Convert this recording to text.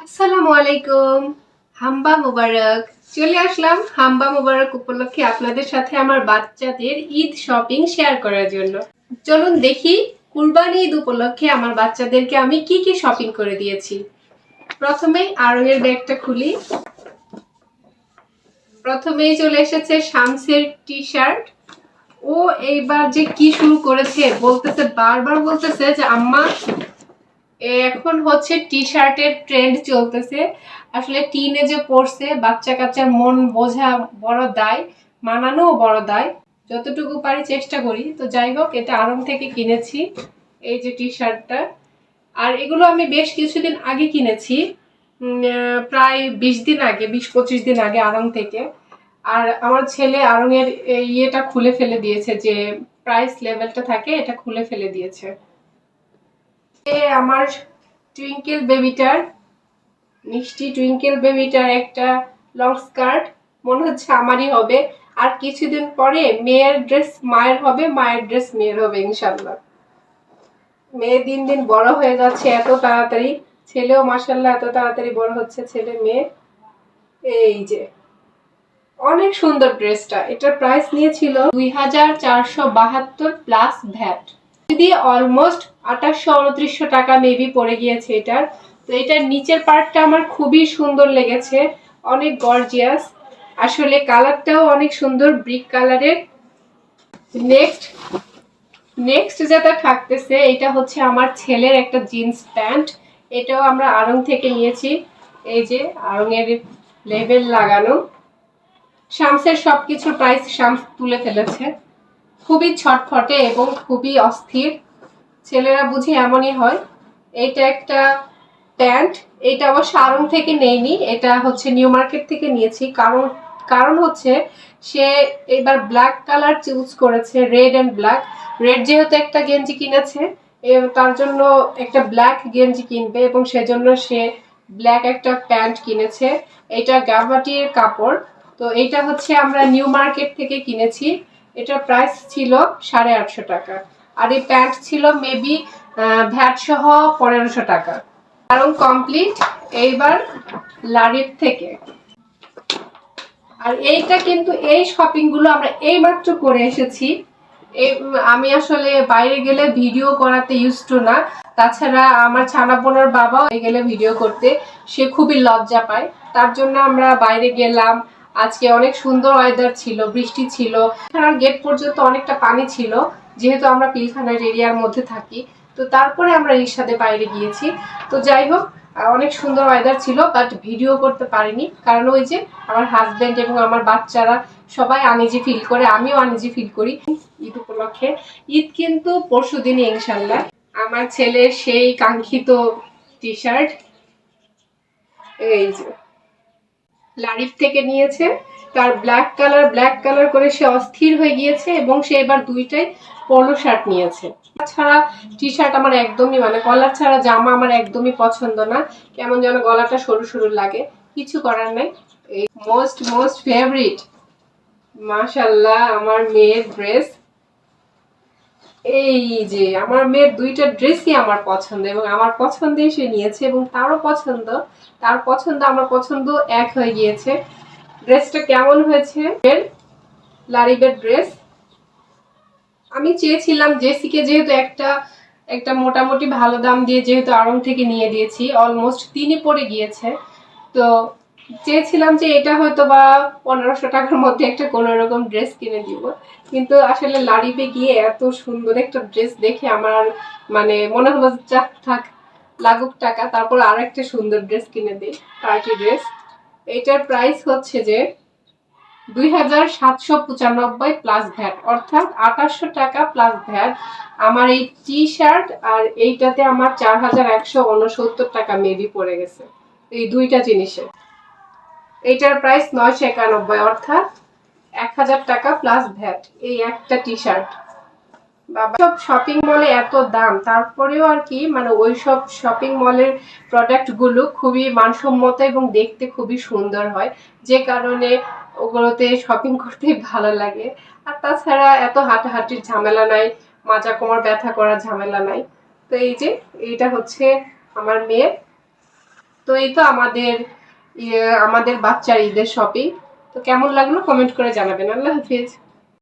আসসালামু আলাইকুম। হাম্বা মোবারক। চলে আসলাম হাম্বা মোবারক উপলক্ষে আপনাদের সাথে আমার বাচ্চাদের ঈদ শপিং শেয়ার করার জন্য। চলুন দেখি কুরবানি ঈদ উপলক্ষে আমার বাচ্চাদেরকে আমি কি কি শপিং করে দিয়েছি। প্রথমেই আরঙের ব্যাগটা খুলি। প্রথমেই চলে এসেছে শামসের টি শার্ট। ও এইবার যে কি শুরু করেছে, বলতেছে বারবার বলতেছে যে আম্মা এখন হচ্ছে টি শার্টের ট্রেন্ড চলতেছে। আসলে টিনেজে পড়ছে, বাচ্চা কাচ্চার মন বোঝা বড় দায়, মানানো বড় দায়। যতটুকু পারি চেষ্টা করি। তো যাই হোক, এটা আড়ং থেকে কিনেছি এই যে টি শার্টটা। আর এগুলো আমি বেশ কিছুদিন আগে কিনেছি, প্রায় 20 দিন আগে, 20-25 দিন আগে আড়ং থেকে। আর আমার ছেলে আড়ংয়ের ইয়েটা খুলে ফেলে দিয়েছে, যে প্রাইস লেভেলটা থাকে এটা খুলে ফেলে দিয়েছে। আমার টুইঙ্কেল বেবিটার, মিষ্টি টুইঙ্কেল বেবিটার একটা লং স্কার্ট, মনে হচ্ছে আমারই হবে। আর কিছুদিন পরে মেয়ের ড্রেস মায়ের হবে, মায়ের ড্রেস মেয়ের হবে ইনশাল্লাহ। মেয়ে দিন দিন বড় হয়ে যাচ্ছে এত তাড়াতাড়ি, ছেলেও মাশাল্লাহ এত তাড়াতাড়ি বড় হচ্ছে, ছেলে মেয়ে। এই যে অনেক সুন্দর ড্রেসটা, এটার প্রাইস নিয়েছিল 2472 প্লাস ভ্যাট, দিয়ে অলমোস্ট 2800-2900 টাকা মেবি পড়ে গিয়েছে এটার। তো এটার নিচের পার্টটা আমার খুবই সুন্দর লেগেছে, অনেক গর্জিয়াস। আসলে কালারটাও অনেক সুন্দর, ব্রিক কালারের। নেক্সট নেক্সট যেটা থাকতেছে, এটা হচ্ছে আমার ছেলের একটা জিন্স প্যান্ট। এটাও আমরা আড়ং থেকে নিয়েছি। এই যে আড়ংয়ের লেবেল লাগানো। শামসের সবকিছু প্রাইস শামস তুলে ফেলেছে। খুবই ছটফটে এবং খুবই অস্থির, ছেলেরা বুঝি এমনই হয়। এটা একটা প্যান্ট, এটা অবশ্য আড়ং থেকে নেইনি, এটা হচ্ছে নিউ মার্কেট থেকে নিয়েছি। কারণ কারণ হচ্ছে সে এবার ব্ল্যাক কালার চুজ করেছে, রেড অ্যান্ড ব্ল্যাক। রেড যেহেতু একটা গেঞ্জি কিনেছে, তার জন্য একটা ব্ল্যাক গেঞ্জি কিনবে, এবং সেজন্য সে ব্ল্যাক একটা প্যান্ট কিনেছে। এটা গাভাটির কাপড়। তো এটা হচ্ছে আমরা নিউ মার্কেট থেকে কিনেছি। এটার প্রাইস ছিল 850 টাকা। আর এই প্যান্ট ছিল মেবি ভ্যাট সহ 1500 টাকা। কারণ কমপ্লিট এইবার লারিফ থেকে। আর এইটা কিন্তু এই শপিং গুলো আমরা এইমাত্র করে এসেছি। আমি আসলে বাইরে গেলে ভিডিও করাতে ইউজ টু না। তাছাড়া আমার ছানা বোনের বাবাও গেলে ভিডিও করতে সে খুবই লজ্জা পায়। তার জন্য আমরা বাইরে গেলাম। আজকে অনেক সুন্দর ওয়েদার ছিল, বৃষ্টি ছিল, গেট পর্যন্ত অনেকটা পানি ছিল, যেহেতু আমরা পিলখানার এরিয়ার মধ্যে থাকি। তো তারপরে আমরা রিক্সাতে বাইরে গিয়েছি। তো যাই হোক, অনেক সুন্দর ওয়েদার ছিল, বাট ভিডিও করতে পারিনি। কারণ ওই যে আমার হাজবেন্ড এবং আমার বাচ্চারা সবাই আনইজি ফিল করে, আমিও আনইজি ফিল করি ঈদ উপলক্ষে। ঈদ কিন্তু পরশুদিনই ইনশাল্লাহ। আমার ছেলের সেই কাঙ্ক্ষিত টি শার্ট, এই যে লারিফ থেকে নিয়েছে। তার ব্ল্যাক কালার করে সে অস্থির হয়ে গিয়েছে, এবং সে এবার দুইটাই পোলো শার্ট নিয়েছে। ছাড়া টি শার্ট আমার একদমই, মানে কলার ছাড়া জামা আমার একদমই পছন্দ না, কেমন যেন গলাটা সরু সরু লাগে। কিছু করার নাই। এই মোস্ট মোস্ট ফেভারিট, মাশাল্লাহ, আমার মেয়ের ড্রেস। এই যে আমার মেয়ের দুইটা ড্রেসই আমার পছন্দ, এবং আমার পছন্দেই সে নিয়েছে, এবং তারও পছন্দ, তার পছন্দ আমার পছন্দ এক হয়ে গিয়েছে। ড্রেসটা কেমন হয়েছে? লারিবের ড্রেস। আমি চেয়েছিলাম জেসিকে, যেহেতু একটা একটা মোটামুটি ভালো দাম দিয়ে যেহেতু আড়ং থেকে নিয়ে দিয়েছি, অলমোস্ট 3ই পড়ে গিয়েছে। তো চেয়েছিলাম যে এটা হয়তো বা 1500 টাকার মধ্যে একটা কোনো রকম ড্রেস কিনে দিব। কিন্তু আসলে লারিবে গিয়ে এত সুন্দর একটা ড্রেস দেখে আমার মানে মনে হলো যাক থাক, লাগুক টাকা, তারপর আর একটা সুন্দর ড্রেস কিনে দিই, পার্টি ড্রেস। এটার প্রাইস হচ্ছে যে 2795 প্লাস ভ্যাট, অর্থাৎ 2800 টাকা প্লাস ভ্যাট। আমার এই টি শার্ট আর এইটাতে আমার 4169 টাকা মেবি পড়ে গেছে, এই দুইটা জিনিসে। এইটার প্রাইস 991, অর্থাৎ 1000 টাকা প্লাস ভ্যাট এই একটা টি শার্ট। বাবা, সব শপিং মলে এত দাম, তারপরেও আর কি, মানে ওই সব শপিং মলের প্রোডাক্ট গুলো খুবই মানসম্মত এবং দেখতে খুবই সুন্দর হয়, যে কারণে ওগুলোতে শপিং করতে ভালো লাগে। আর তাছাড়া এত হাঁটাহাঁটির ঝামেলা নাই, মাজা কোমর ব্যথা করার ঝামেলা নাই। তো এই যে এইটা হচ্ছে আমার মেয়ে। তো এই তো আমাদের বাচ্চার ঈদের শপিং। তো কেমন লাগলো কমেন্ট করে জানাবেন। আল্লাহ হাফিজ।